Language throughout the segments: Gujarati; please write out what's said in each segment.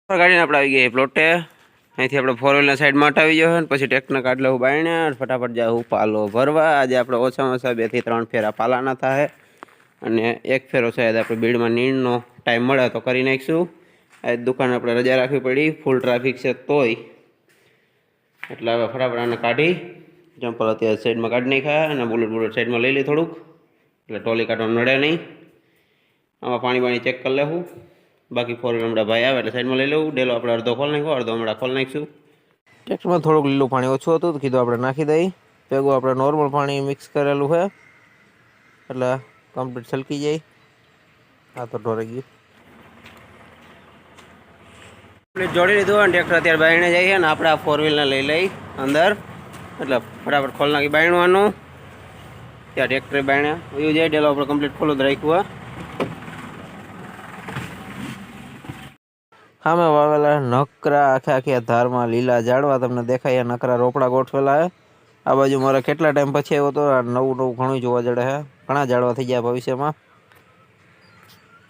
ગાડીને આપણે આવી ગયા પ્લોટે અહીંથી આપણે 4 વ્હીલર સાઈડમાં હટાવી ગયો અને પછી ટ્રેક્ટરને કાઢ લેવું બાયણે ફટાફટ જાવું પાલો ભરવા. આજે આપણે ઓછામાં ઓછા 2 થી 3 ફેરા પાલાના થાય અને એક ફેરો સાહેબ આપણે બીડમાં નીણનો ટાઈમ મળે તો કરી નાખીશું. આજ દુકાન આપણે રજા રાખવી પડી, ફૂલ ટ્રાફિક છે તોય, એટલે હવે ફટાફટ આને કાઢી જમ્પલ અત્યારે સાઈડમાં કાઢી નાખ્યા અને બુલેટ સાઈડમાં લઈ લઈ થોડુંક, એટલે ટોલી કાઢવા નડે નહીં. આમાં પાણી ચેક કરી લેવું. બાકી 4 વ્હીલર હમણાં ભાઈ આવે એટલે સાઈડમાં લઈ લેવું. ડેલો આપણે અડધો ખોલ નાખ્યો, અડધો હમણાં ખોલ નાખીશું. ટ્રેક્ટરમાં થોડુંક લીલું પાણી ઓછું હતું તો કીધું આપણે નાખી દઈએ. ભેગું આપણે નોર્મલ પાણી મિક્સ કરેલું છે એટલે કમ્પ્લીટ છલકી જાય. આ તો ઢોરાઈ ગયું. જોડી લીધું અને ટ્રેક્ટર અત્યારે બાયણે જઈએ ને આપણે આ 4 વ્હીલને લઈ લઈ અંદર, એટલે ફટાફટ ખોલ નાખી બાયણવાનું. ત્યાં ટ્રેક્ટર બાયણે વયું જાય. ડેલો આપણે કમ્પ્લીટ ખોલું જ રાખ્યું. સામે વાવેલા નકરા આખે ધારમાં લીલા ઝાડવા તમને દેખાય, નકરા રોપડા ગોઠવેલા હે. આ બાજુ મારે કેટલા ટાઈમ પછી આવ્યો તો નવું ઘણું જોવા જડે છે. ઘણા ઝાડવા થઈ ગયા ભવિષ્યમાં.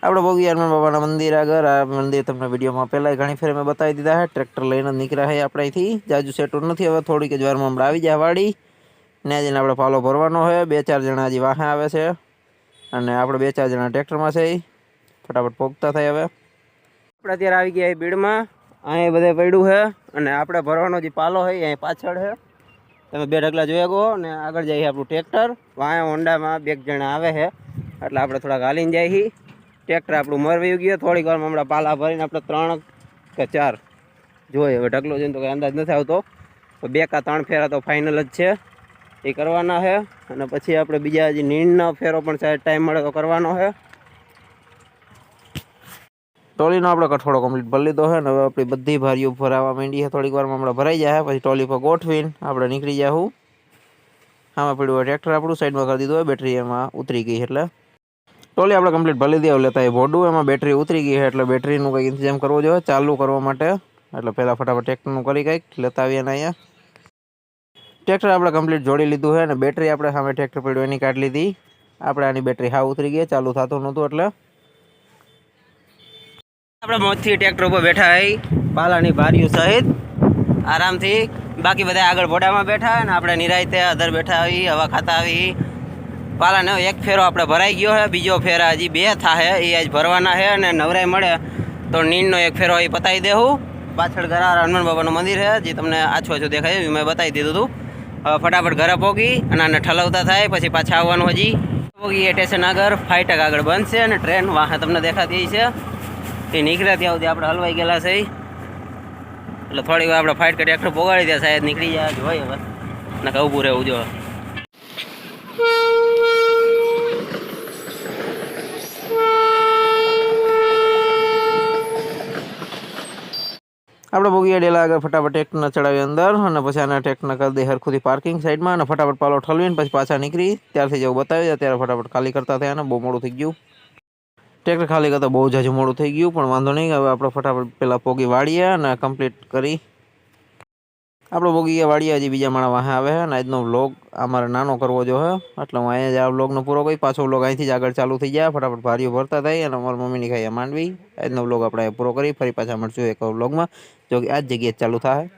આપણે ભોગી હનુમાન બાબાના મંદિર આગળ, આ મંદિર તમને વિડીયોમાં પહેલાં ઘણી ફેર મેં બતાવી દીધા છે. ટ્રેક્ટર લઈને નીકળ્યા છે આપણે અહીંથી. જાજુ સેટું નથી, હવે થોડીક જ વારમાં હમણાં આવી જાય વાડી ને. જઈને આપણે પાલો ભરવાનો હોય. 2-4 જણા હજી વાહે આવે છે અને આપણે 2-4 જણા ટ્રેક્ટરમાં છે. ફટાફટ પોગતા થાય. હવે આપણે અત્યારે આવી ગયા બીડમાં. અહીં બધે પડ્યું છે અને આપણે ભરવાનો જે પાલો હોય અહીં પાછળ છે. તમે 2 ઢગલા જોઈ શકો ને આગળ જાય આપણું ટ્રેક્ટર. વાયા હોન્ડામાં 2 જણા આવે છે એટલે આપણે થોડાક હાલીને જાય. ટ્રેક્ટર આપણું મરવી ગયું. થોડીક વારમાં હમણાં પાલા ભરીને આપણે 3 કે 4 જોઈએ. હવે ઢગલો જોઈને તો કંઈ અંદાજ નથી આવતો. તો 2 કે 3 ફેરા તો ફાઇનલ જ છે, એ કરવાના છે. અને પછી આપણે બીજા હજી નીણનો ફેરો પણ સાહેબ ટાઈમ મળે તો કરવાનો છે. ટોલીનો આપણે કઠોળો કમ્પ્લીટ ભરી લીધો છે ને હવે આપણી બધી ભારીઓ ભરાવા માંડી છે. થોડીક વારમાં હમણાં ભરાઈ જાય. પછી ટોલી પર ગોઠવીને આપણે નીકળી જાઉં. આમાં પડ્યું હોય ટ્રેક્ટર આપણું સાઈડમાં કરી દીધું હોય. બેટરી એમાં ઉતરી ગઈ એટલે ટોલી આપણે કમ્પ્લીટ ભરી દીધી. લેતા એ ભોડું એમાં બેટરી ઉતરી ગઈ છે એટલે બેટરીનું કંઈક ઇંતજામ કરવો જોઈએ ચાલુ કરવા માટે. એટલે પહેલાં ફટાફટ ટ્રેક્ટરનું કરી કંઈક લેતા આવીએ ને અહીંયા. ટ્રેક્ટર આપણે કમ્પ્લીટ જોડી લીધું છે અને બેટરી આપણે સામે ટ્રેક્ટર પડ્યું એની કાઢી લીધી. આપણે આની બેટરી હા ઉતરી ગઈ, ચાલુ થતું નહોતું એટલે આપણે મોજથી ટ્રેક્ટર ઉપર બેઠા હઈ પાલાની ભારીઓ સહિત આરામથી. બાકી બધા આગળ ભોડામાં બેઠા અને આપણે નિરાયતે અધર બેઠા આવી, હવા ખાતા આવી. પાલાનો એક ફેરો આપણે ભરાઈ ગયો છે, બીજો ફેરા હજી 2 થાય એ આજ ભરવાના છે. અને નવરાઈ મળે તો નીણનો એક ફેરો એ પતાવી દેવું. પાછળ ગરાર હનુમાન બાબાનું મંદિર છે જે તમને આછું દેખાય, મેં બતાવી દીધું હતું. હવે ફટાફટ ઘરે પોગી અને આને ઠલવતા થાય પછી પાછા આવવાનું. હજી પોગી સ્ટેશન આગળ 5 ટકા આગળ બંધ છે અને ટ્રેન વાહે તમને દેખાતી છે. એ નીકળ્યા ત્યાં સુધી આપણે હલવાઈ ગયેલા છે એટલે થોડી વાર આપણે ફાઇટ કરી ટ્રેક્ટર પોગાડી દે સાહેબ નીકળી જાય જોઈએ. હવે નકા ઊભું રહેવું જો. આપણે ભોગીયા ડેલા આગળ ફટાફટ ટ્રેક્ટરને ચડાવી અંદર અને પછી આના ટ્રેક્ટરને કરી દે હરખુથી પાર્કિંગ સાઈડમાં અને ફટાફટ પાલો ઠલવીને પછી પાછા નીકળી ત્યારથી જેવું બતાવી ત્યારે ફટાફટ ખાલી કરતા થયા ને બહુ મોડું થઈ ગયું. ટ્રેક્ટર ખાલી કરતાં બહુ જાજુ મોડું થઈ ગયું પણ વાંધો નહીં. હવે આપણે ફટાફટ પહેલાં પોગી વાળીએ અને કમ્પ્લીટ કરી આપણે પોગી વાળીએ. હજી બીજા માણા વાહે આવે છે અને આજનો વ્લોગ અમારે નાનો કરવો જોઈએ એટલે હું અહીંયા જ આ વ્લોગનો પૂરો કરી. પાછો વ્લોગ અહીંથી જ આગળ ચાલુ થઈ જાય. ફટાફટ ભારીઓ ભરતા થાય અને અમારી મમ્મીની ખાઈએ માંડવી. આજનો વ્લોગ આપણે પૂરો કરી ફરી પાછા મળશું એક વ્લોગમાં, જો કે આ જ જગ્યાએ ચાલુ થાય.